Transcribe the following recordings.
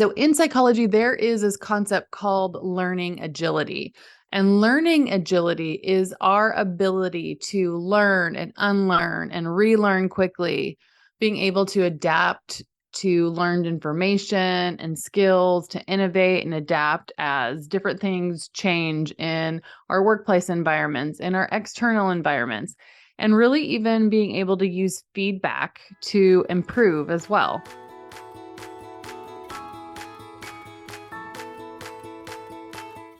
So in psychology, there is this concept called learning agility. And learning agility is our ability to learn and unlearn and relearn quickly, being able to adapt to learned information and skills, to innovate and adapt as different things change in our workplace environments, in our external environments, and really even being able to use feedback to improve as well.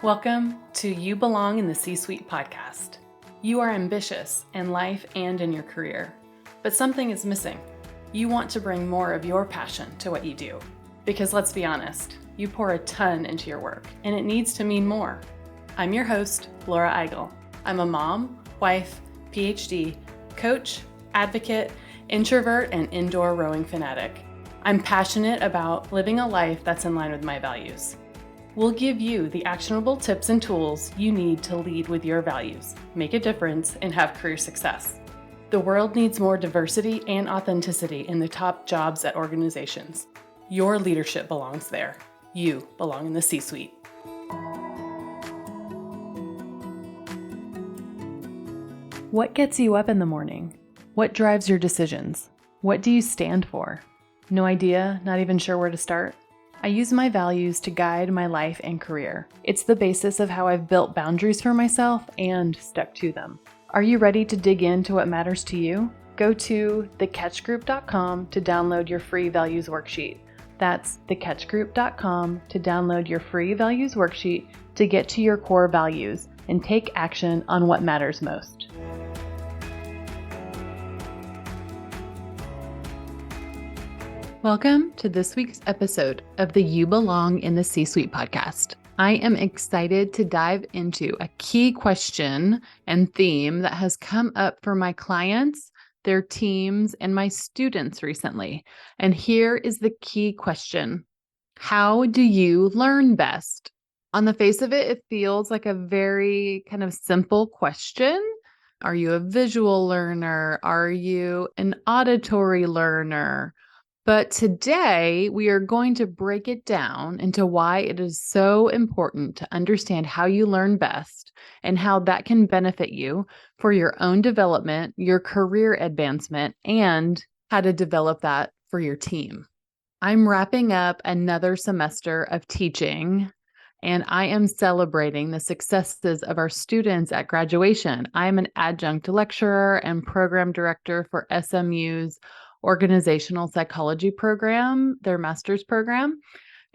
Welcome to You Belong in the C-Suite podcast. You are ambitious in life and in your career, but something is missing. You want to bring more of your passion to what you do, because let's be honest, you pour a ton into your work, and it needs to mean more. I'm your host, Laura Eigel. I'm a mom, wife, PhD, coach, advocate, introvert, and indoor rowing fanatic. I'm passionate about living a life that's in line with my values. We'll give you the actionable tips and tools you need to lead with your values, make a difference, and have career success. The world needs more diversity and authenticity in the top jobs at organizations. Your leadership belongs there. You belong in the C-Suite. What gets you up in the morning? What drives your decisions? What do you stand for? No idea, not even sure where to start? I use my values to guide my life and career. It's the basis of how I've built boundaries for myself and stuck to them. Are you ready to dig into what matters to you? Go to thecatchgroup.com to download your free values worksheet. That's thecatchgroup.com to download your free values worksheet to get to your core values and take action on what matters most. Welcome to this week's episode of the You Belong in the C-Suite podcast. I am excited to dive into a key question and theme that has come up for my clients, their teams, and my students recently. And here is the key question. How do you learn best? On the face of it, it feels like a very kind of simple question. Are you a visual learner? Are you an auditory learner? But today we are going to break it down into why it is so important to understand how you learn best and how that can benefit you for your own development, your career advancement, and how to develop that for your team. I'm wrapping up another semester of teaching, and I am celebrating the successes of our students at graduation. I'm an adjunct lecturer and program director for SMU's organizational psychology program, their master's program.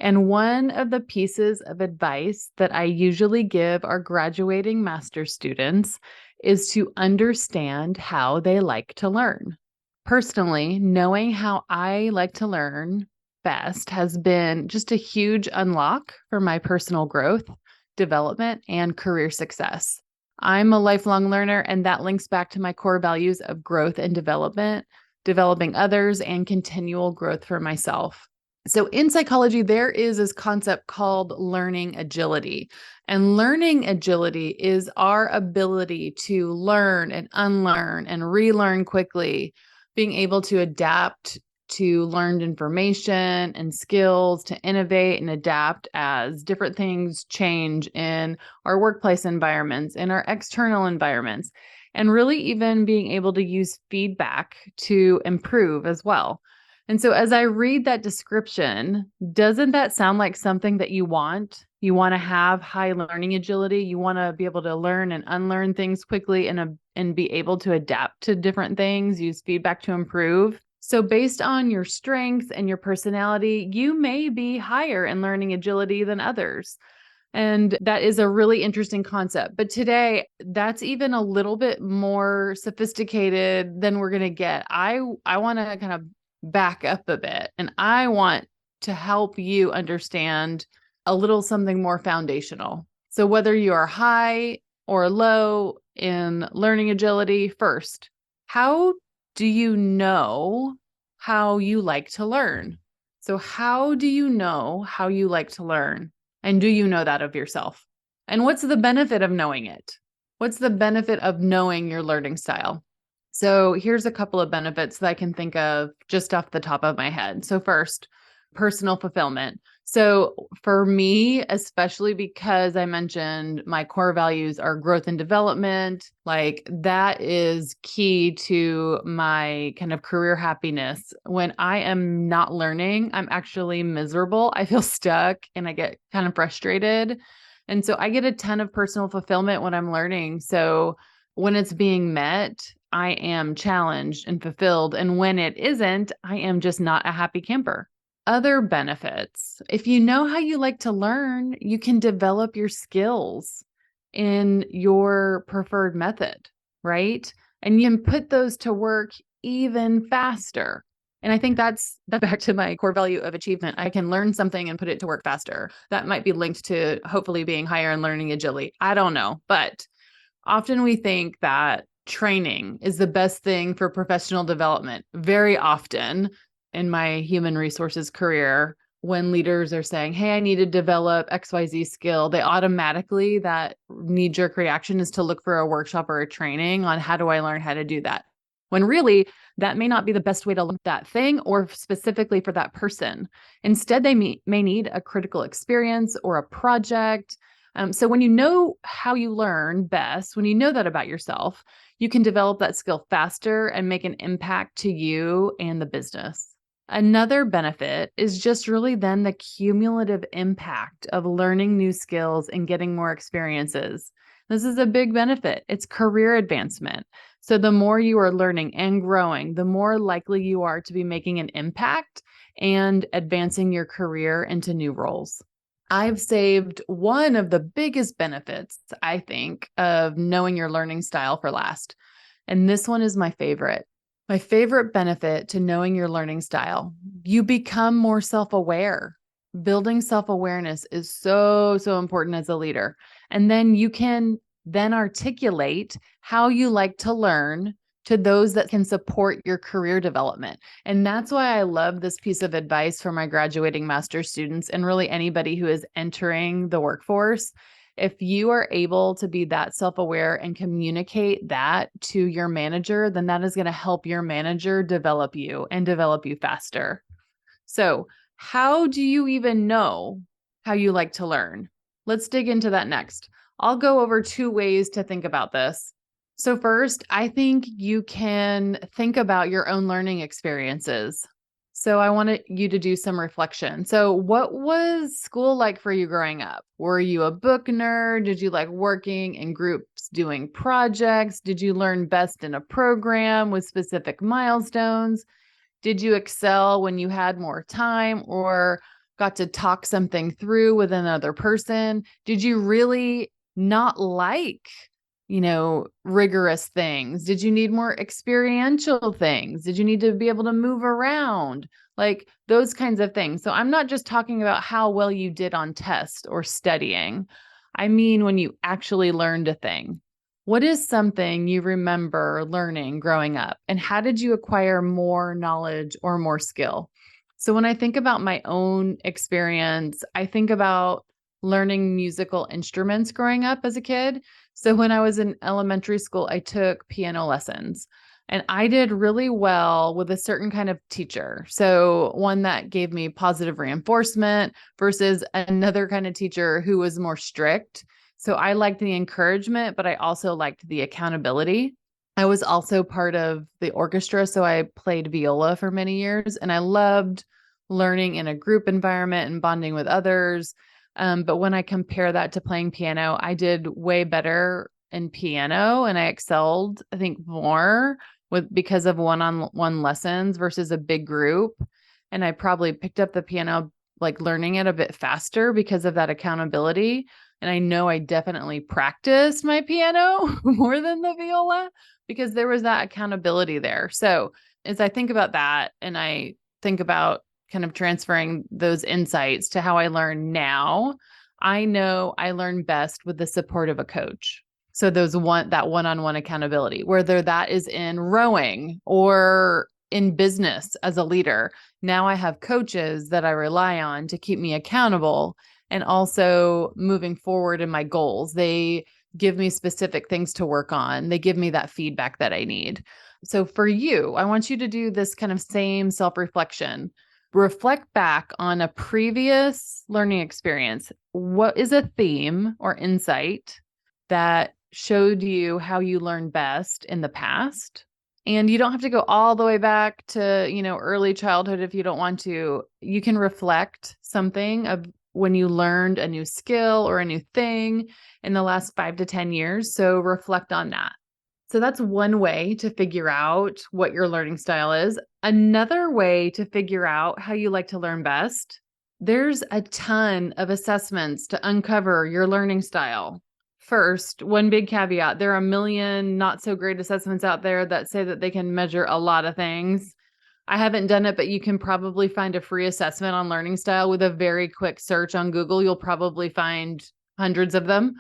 And one of the pieces of advice that I usually give our graduating master's students is to understand how they like to learn. Personally, knowing how I like to learn best has been just a huge unlock for my personal growth, development, and career success. I'm a lifelong learner, and that links back to my core values of growth and development, developing others, and continual growth for myself. So in psychology, there is this concept called learning agility. And learning agility is our ability to learn and unlearn and relearn quickly, being able to adapt to learned information and skills, to innovate and adapt as different things change in our workplace environments, in our external environments, and really even being able to use feedback to improve as well. And so as I read that description, doesn't that sound like something that you want? You want to have high learning agility. You want to be able to learn and unlearn things quickly and be able to adapt to different things, use feedback to improve. So based on your strengths and your personality, you may be higher in learning agility than others. And that is a really interesting concept. But today, that's even a little bit more sophisticated than we're going to get. I want to kind of back up a bit, and I want to help you understand a little something more foundational. So whether you are high or low in learning agility, first, how do you know how you like to learn? So how do you know how you like to learn? And do you know that of yourself? And what's the benefit of knowing it? What's the benefit of knowing your learning style? So here's a couple of benefits that I can think of just off the top of my head. So first, personal fulfillment. So for me, especially because I mentioned my core values are growth and development, like that is key to my kind of career happiness. When I am not learning, I'm actually miserable. I feel stuck and I get kind of frustrated. And so I get a ton of personal fulfillment when I'm learning. So when it's being met, I am challenged and fulfilled. And when it isn't, I am just not a happy camper. Other benefits. If you know how you like to learn, you can develop your skills in your preferred method, right? And you can put those to work even faster. And I think that's back to my core value of achievement. I can learn something and put it to work faster. That might be linked to hopefully being higher in learning agility. I don't know, but often we think that training is the best thing for professional development. Very often in my human resources career, when leaders are saying, hey, I need to develop XYZ skill, they automatically, that knee jerk reaction is to look for a workshop or a training on how do I learn how to do that? When really, that may not be the best way to learn that thing or specifically for that person. Instead, they may need a critical experience or a project. So when you know how you learn best, when you know that about yourself, you can develop that skill faster and make an impact to you and the business. Another benefit is just really then the cumulative impact of learning new skills and getting more experiences. This is a big benefit. It's career advancement. So the more you are learning and growing, the more likely you are to be making an impact and advancing your career into new roles. I've saved one of the biggest benefits, I think, of knowing your learning style for last. And this one is my favorite. My favorite benefit to knowing your learning style, you become more self-aware. Building self-awareness is so, so important as a leader. And then you can then articulate how you like to learn to those that can support your career development. And that's why I love this piece of advice for my graduating master's students and really anybody who is entering the workforce. If you are able to be that self-aware and communicate that to your manager, then that is going to help your manager develop you and develop you faster. So, how do you even know how you like to learn? Let's dig into that next. I'll go over 2 ways to think about this. So, first, I think you can think about your own learning experiences. So I wanted you to do some reflection. So what was school like for you growing up? Were you a book nerd? Did you like working in groups doing projects? Did you learn best in a program with specific milestones? Did you excel when you had more time or got to talk something through with another person? Did you really not like rigorous things? Did you need more experiential things? Did you need to be able to move around? Like those kinds of things. So I'm not just talking about how well you did on tests or studying. I mean, when you actually learned a thing. What is something you remember learning growing up? And how did you acquire more knowledge or more skill? So when I think about my own experience, I think about learning musical instruments growing up as a kid. So when I was in elementary school, I took piano lessons and I did really well with a certain kind of teacher. So one that gave me positive reinforcement versus another kind of teacher who was more strict. So I liked the encouragement, but I also liked the accountability. I was also part of the orchestra. So I played viola for many years and I loved learning in a group environment and bonding with others. But when I compare that to playing piano, I did way better in piano and I excelled, I think, more because of one-on-one lessons versus a big group. And I probably picked up the piano, like learning it a bit faster because of that accountability. And I know I definitely practiced my piano more than the viola because there was that accountability there. So as I think about that and I think about kind of transferring those insights to how I learn now, I know I learn best with the support of a coach. So that one-on-one accountability, whether that is in rowing or in business as a leader. Now I have coaches that I rely on to keep me accountable and also moving forward in my goals. They give me specific things to work on. They give me that feedback that I need. So for you, I want you to do this kind of same self-reflection. reflect back on a previous learning experience. What is a theme or insight that showed you how you learn best in the past? And you don't have to go all the way back to, early childhood if you don't want to. You can reflect something of when you learned a new skill or a new thing in the last 5 to 10 years. So reflect on that. So that's one way to figure out what your learning style is. Another way to figure out how you like to learn best, there's a ton of assessments to uncover your learning style. First, one big caveat, there are a million not so great assessments out there that say that they can measure a lot of things. I haven't done it, but you can probably find a free assessment on learning style with a very quick search on Google. You'll probably find hundreds of them.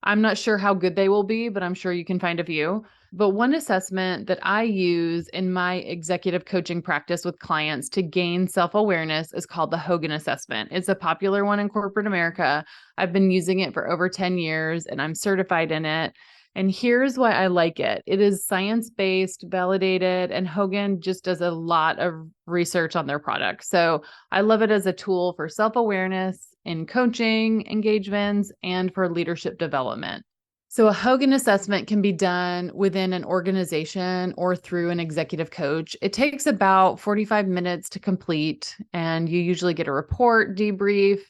I'm not sure how good they will be, but I'm sure you can find a few. But one assessment that I use in my executive coaching practice with clients to gain self-awareness is called the Hogan assessment. It's a popular one in corporate America. I've been using it for over 10 years and I'm certified in it. And here's why I like it. It is science-based, validated, and Hogan just does a lot of research on their product. So I love it as a tool for self-awareness in coaching engagements and for leadership development. So a Hogan assessment can be done within an organization or through an executive coach. It takes about 45 minutes to complete, and you usually get a report debrief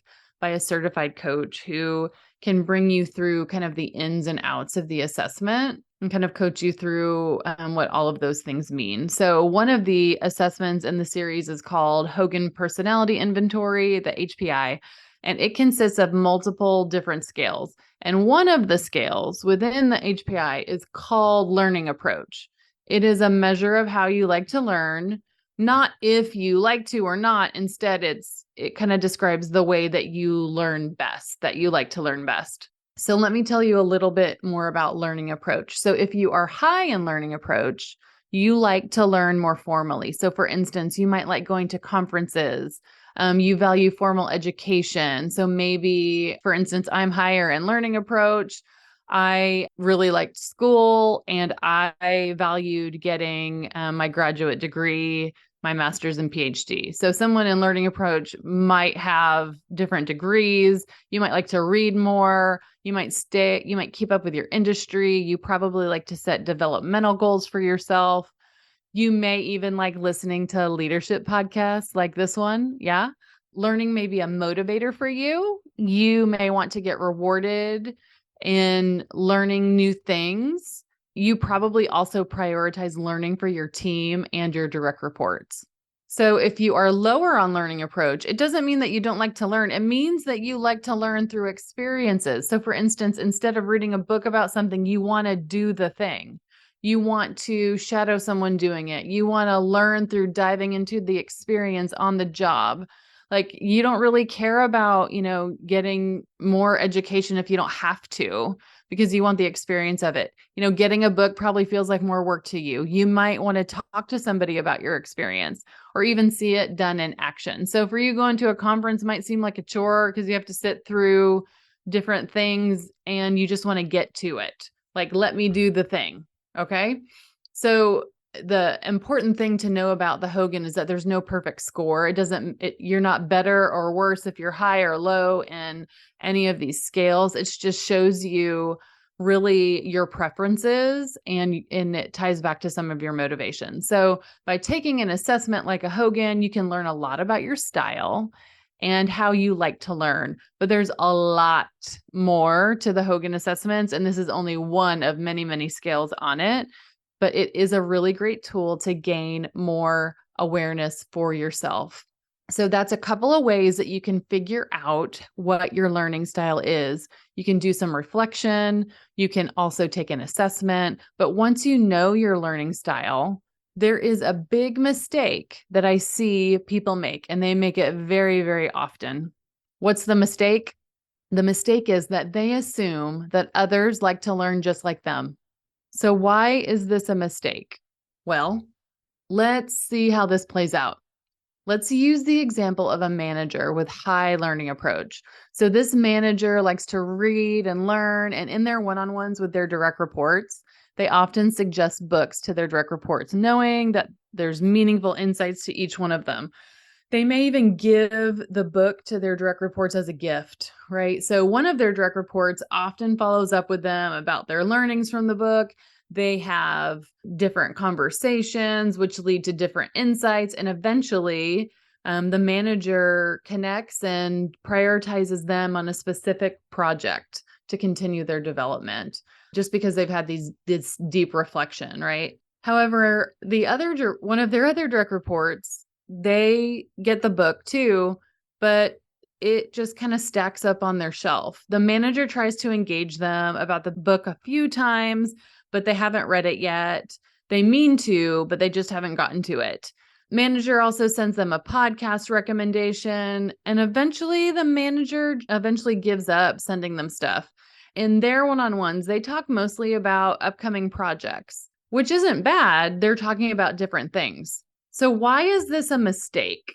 by a certified coach who can bring you through kind of the ins and outs of the assessment and kind of coach you through what all of those things mean. So one of the assessments in the series is called Hogan Personality Inventory, the HPI, and it consists of multiple different scales. And one of the scales within the HPI is called learning approach. It is a measure of how you like to learn, not if you like to or not. Instead, it kind of describes the way that you learn best, that you like to learn best. So let me tell you a little bit more about learning approach. So if you are high in learning approach, you like to learn more formally. So for instance, you might like going to conferences. You value formal education. So maybe, for instance, I'm higher in learning approach. I really liked school and I valued getting my graduate degree, my master's and PhD. So someone in learning approach might have different degrees. You might like to read more. You might keep up with your industry. You probably like to set developmental goals for yourself. You may even like listening to leadership podcasts like this one. Yeah. Learning may be a motivator for you. You may want to get rewarded in learning new things. You probably also prioritize learning for your team and your direct reports. So if you are lower on learning approach, it doesn't mean that you don't like to learn. It means that you like to learn through experiences. So for instance, instead of reading a book about something, you want to do the thing. You want to shadow someone doing it. You want to learn through diving into the experience on the job. Like you don't really care about, getting more education if you don't have to, because you want the experience of it. Getting a book probably feels like more work to you. You might want to talk to somebody about your experience or even see it done in action. So for you, going to a conference might seem like a chore because you have to sit through different things and you just want to get to it. Like, let me do the thing. Okay. So the important thing to know about the Hogan is that there's no perfect score. You're not better or worse if you're high or low in any of these scales. It just shows you really your preferences and it ties back to some of your motivation. So by taking an assessment like a Hogan, you can learn a lot about your style and how you like to learn. But there's a lot more to the Hogan assessments, and this is only one of many, many scales on it. But it is a really great tool to gain more awareness for yourself. So that's a couple of ways that you can figure out what your learning style is. You can do some reflection. You can also take an assessment. But once you know your learning style, there is a big mistake that I see people make, and they make it very, very often. What's the mistake? The mistake is that they assume that others like to learn just like them. So why is this a mistake? Well, let's see how this plays out. Let's use the example of a manager with high learning approach. So this manager likes to read and learn, and in their one-on-ones with their direct reports, they often suggest books to their direct reports, knowing that there's meaningful insights to each one of them. They may even give the book to their direct reports as a gift, right? So one of their direct reports often follows up with them about their learnings from the book. They have different conversations, which lead to different insights. And eventually, the manager connects and prioritizes them on a specific project to continue their development, just because they've had this deep reflection, right? However, one of their other direct reports, they get the book too, but it just kind of stacks up on their shelf. The manager tries to engage them about the book a few times, but they haven't read it yet. They mean to, but they just haven't gotten to it. Manager also sends them a podcast recommendation, and eventually the manager gives up sending them stuff. In their one-on-ones, they talk mostly about upcoming projects, which isn't bad. They're talking about different things. So why is this a mistake?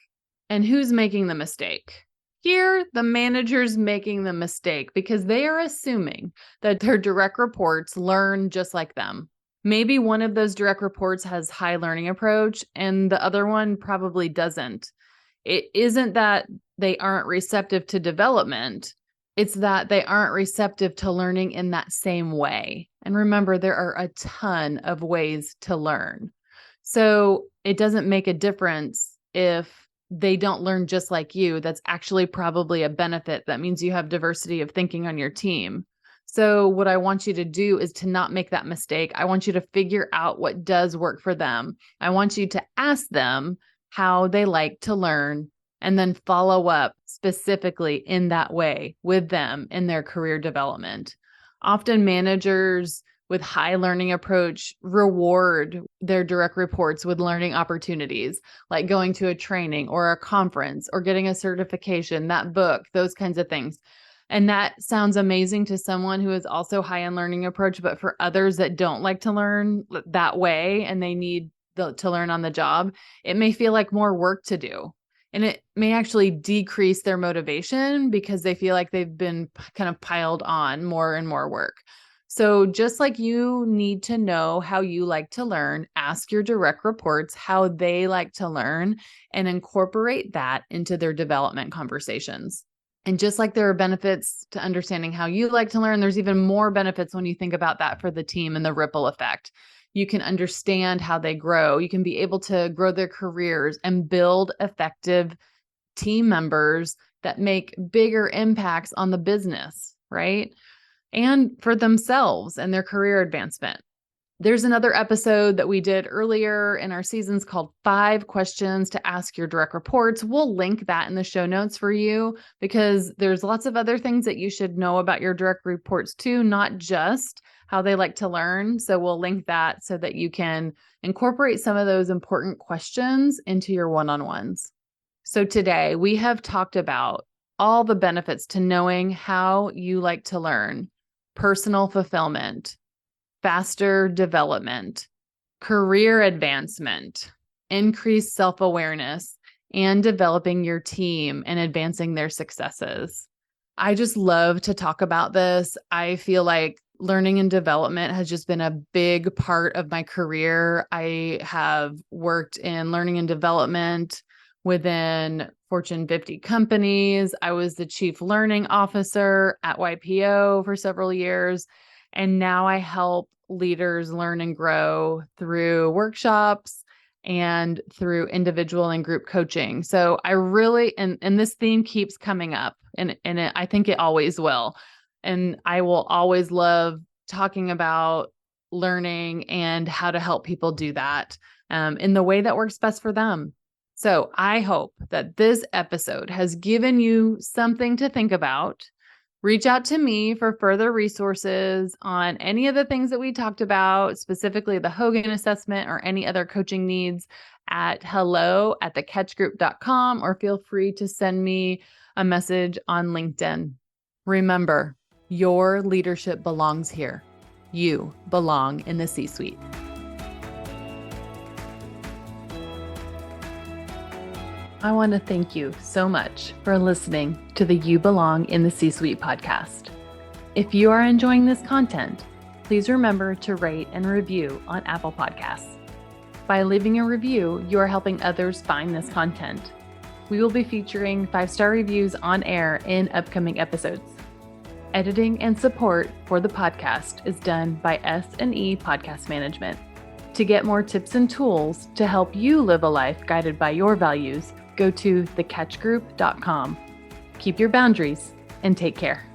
And who's making the mistake? Here, the manager's making the mistake because they are assuming that their direct reports learn just like them. Maybe one of those direct reports has high learning approach and the other one probably doesn't. It isn't that they aren't receptive to development. It's that they aren't receptive to learning in that same way. And remember, there are a ton of ways to learn. So it doesn't make a difference if they don't learn just like you. That's actually probably a benefit. That means you have diversity of thinking on your team. So what I want you to do is to not make that mistake. I want you to figure out what does work for them. I want you to ask them how they like to learn and then follow up specifically in that way with them in their career development. Often managers with high learning approach reward their direct reports with learning opportunities, like going to a training or a conference or getting a certification, that book, those kinds of things. And that sounds amazing to someone who is also high in learning approach, but for others that don't like to learn that way and they need to learn on the job, it may feel like more work to do. And it may actually decrease their motivation because they feel like they've been kind of piled on more and more work. So just like you need to know how you like to learn, ask your direct reports how they like to learn and incorporate that into their development conversations. And just like there are benefits to understanding how you like to learn, there's even more benefits when you think about that for the team and the ripple effect. You can understand how they grow. You can be able to grow their careers and build effective team members that make bigger impacts on the business, right? And for themselves and their career advancement. There's another episode that we did earlier in our seasons called 5 Questions to Ask Your Direct Reports. We'll link that in the show notes for you because there's lots of other things that you should know about your direct reports too, not just how they like to learn. So we'll link that so that you can incorporate some of those important questions into your one-on-ones. So today we have talked about all the benefits to knowing how you like to learn: personal fulfillment, faster development, career advancement, increased self-awareness, and developing your team and advancing their successes. I just love to talk about this. I feel like learning and development has just been a big part of my career. I have worked in learning and development within Fortune 50 companies. I was the chief learning officer at YPO for several years. And now I help leaders learn and grow through workshops and through individual and group coaching. So I really, and this theme keeps coming up I think it always will. And I will always love talking about learning and how to help people do that in the way that works best for them. So I hope that this episode has given you something to think about. Reach out to me for further resources on any of the things that we talked about, specifically the Hogan assessment or any other coaching needs at hello@thecatchgroup.com, or feel free to send me a message on LinkedIn. Remember, your leadership belongs here. You belong in the C-suite. I want to thank you so much for listening to the You Belong in the C-Suite podcast. If you are enjoying this content, please remember to rate and review on Apple Podcasts. By leaving a review, you are helping others find this content. We will be featuring 5-star reviews on air in upcoming episodes. Editing and support for the podcast is done by S&E Podcast Management. To get more tips and tools to help you live a life guided by your values, go to thecatchgroup.com. Keep your boundaries and take care.